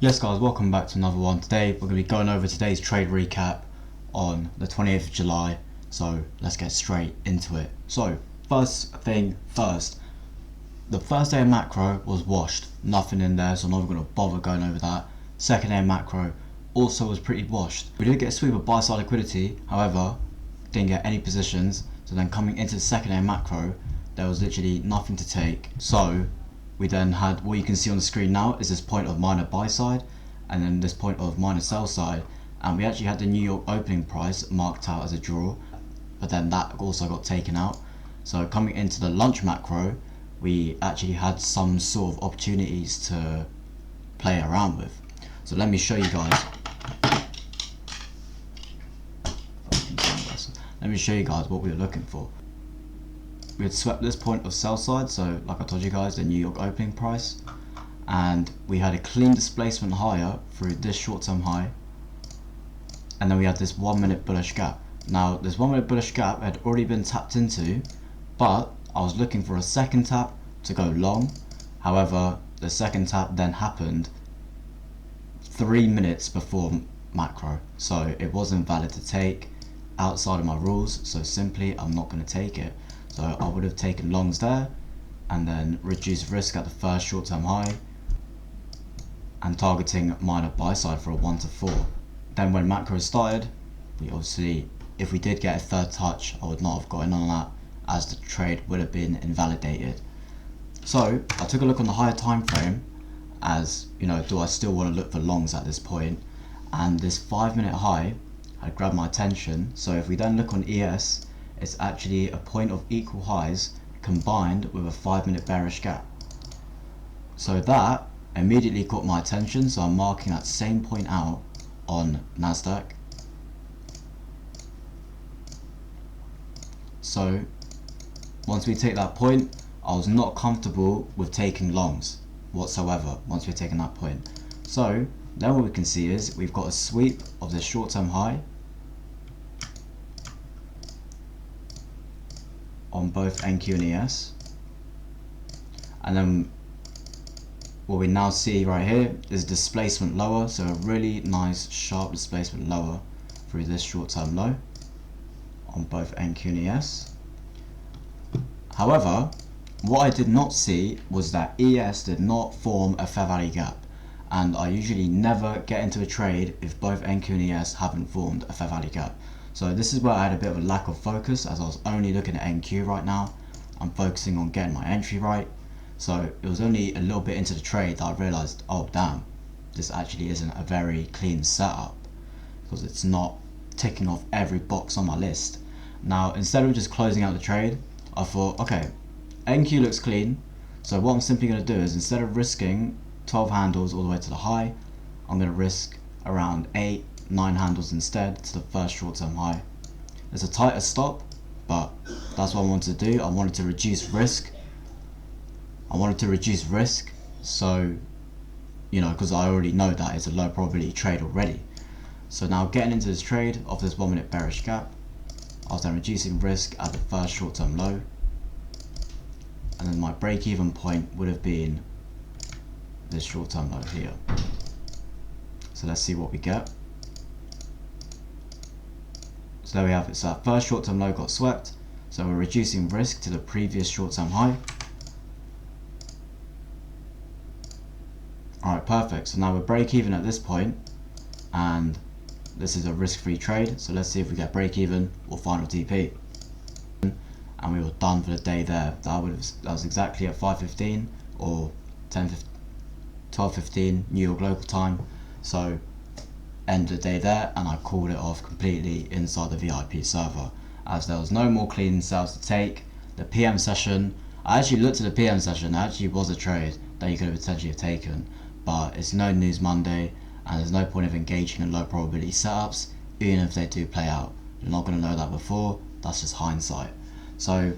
Yes guys, welcome back to another one. Today we're going to be going over today's trade recap on the 28th of July. So let's get straight into it. So first thing first, the first day of macro was washed. Nothing in there, so I'm not even going to bother going over that. Second day of macro also was pretty washed. We did get a sweep of buy side liquidity, however, didn't get any positions. So then coming into the second day of macro, there was literally nothing to take. So we then had what you can see on the screen now is this point of minor buy side and then this point of minor sell side, and we actually had the New York opening price marked out as a draw, but then that also got taken out. So coming into the lunch macro, we actually had some sort of opportunities to play around with. So let me show you guys. Let me show you guys what we were looking for. We had swept this point of sell side, so like I told you guys, the New York opening price, and we had a clean displacement higher through this short-term high, and then we had this 1 minute bullish gap. Now this 1 minute bullish gap had already been tapped into, but I was looking for a second tap to go long. However, the second tap then happened 3 minutes before macro, so it wasn't valid to take outside of my rules, so simply I'm not going to take it. So I would have taken longs there and then reduced risk at the first short-term high and targeting minor buy side for a 1 to 4. Then when macro started, we obviously, if we did get a third touch, I would not have gotten on that as the trade would have been invalidated. So I took a look on the higher time frame, as you know, do I still want to look for longs at this point? And this 5 minute high had grabbed my attention. So if we then look on ES, it's actually a point of equal highs combined with a 5 minute bearish gap. So that immediately caught my attention, so I'm marking that same point out on Nasdaq. So once we take that point, I was not comfortable with taking longs whatsoever once we've taken that point. So then what we can see is we've got a sweep of the short-term high on both NQ and ES, and then what we now see right here is displacement lower, so a really nice sharp displacement lower through this short-term low on both NQ and ES. However, what I did not see was that ES did not form a fair value gap, and I usually never get into a trade if both NQ and ES haven't formed a fair value gap. So this is where I had a bit of a lack of focus, as I was only looking at NQ right now. I'm focusing on getting my entry right. So it was only a little bit into the trade that I realized, oh damn, this actually isn't a very clean setup, because it's not ticking off every box on my list. Now instead of just closing out the trade, I thought, okay, NQ looks clean, so what I'm simply going to do is, instead of risking 12 handles all the way to the high, I'm going to risk around 8-9 handles instead to the first short-term high. It's a tighter stop, but that's what I wanted to do. I wanted to reduce risk. So, you know, because I already know that it's a low probability trade already. So now getting into this trade of this 1 minute bearish gap, I was then reducing risk at the first short-term low, and then my break-even point would have been this short-term low here. So let's see what we get. So there we have it. So that first short-term low got swept, so we're reducing risk to the previous short-term high. Alright, perfect. So now we're break-even at this point, and this is a risk-free trade. So let's see if we get break-even or final TP. And we were done for the day there. That was exactly at 5:15 or 12:15 New York local time. So end of the day there, and I called it off completely inside the VIP server, as there was no more clean sales to take. The PM session, I actually looked at the PM session, there actually was a trade that you could have potentially have taken, but it's no news Monday, and there's no point of engaging in low probability setups, even if they do play out. You're not going to know that before, that's just hindsight. So,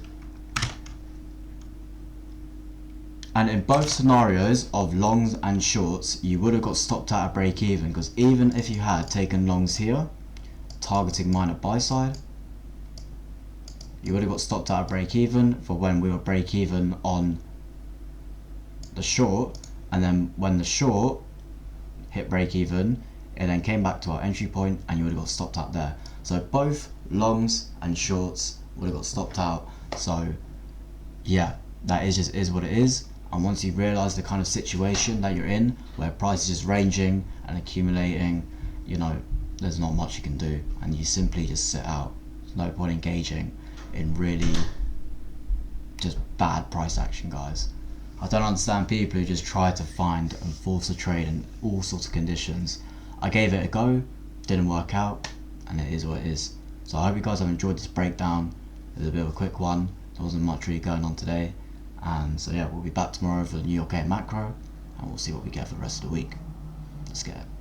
and in both scenarios of longs and shorts, you would have got stopped at a break even, because even if you had taken longs here, targeting minor buy side, you would have got stopped at a break even for when we were break even on the short, and then when the short hit break even, it then came back to our entry point and you would have got stopped out there. So both longs and shorts would have got stopped out. So yeah, that is what it is. And once you realize the kind of situation that you're in, where price is just ranging and accumulating, you know, there's not much you can do, and you simply just sit out. There's no point engaging in really just bad price action, guys. I don't understand people who just try to find and force a trade in all sorts of conditions. I gave it a go, didn't work out, and it is what it is. So I hope you guys have enjoyed this breakdown. It was a bit of a quick one. There wasn't much really going on today. And so yeah, we'll be back tomorrow for the New York 8 macro, and we'll see what we get for the rest of the week. Let's get it.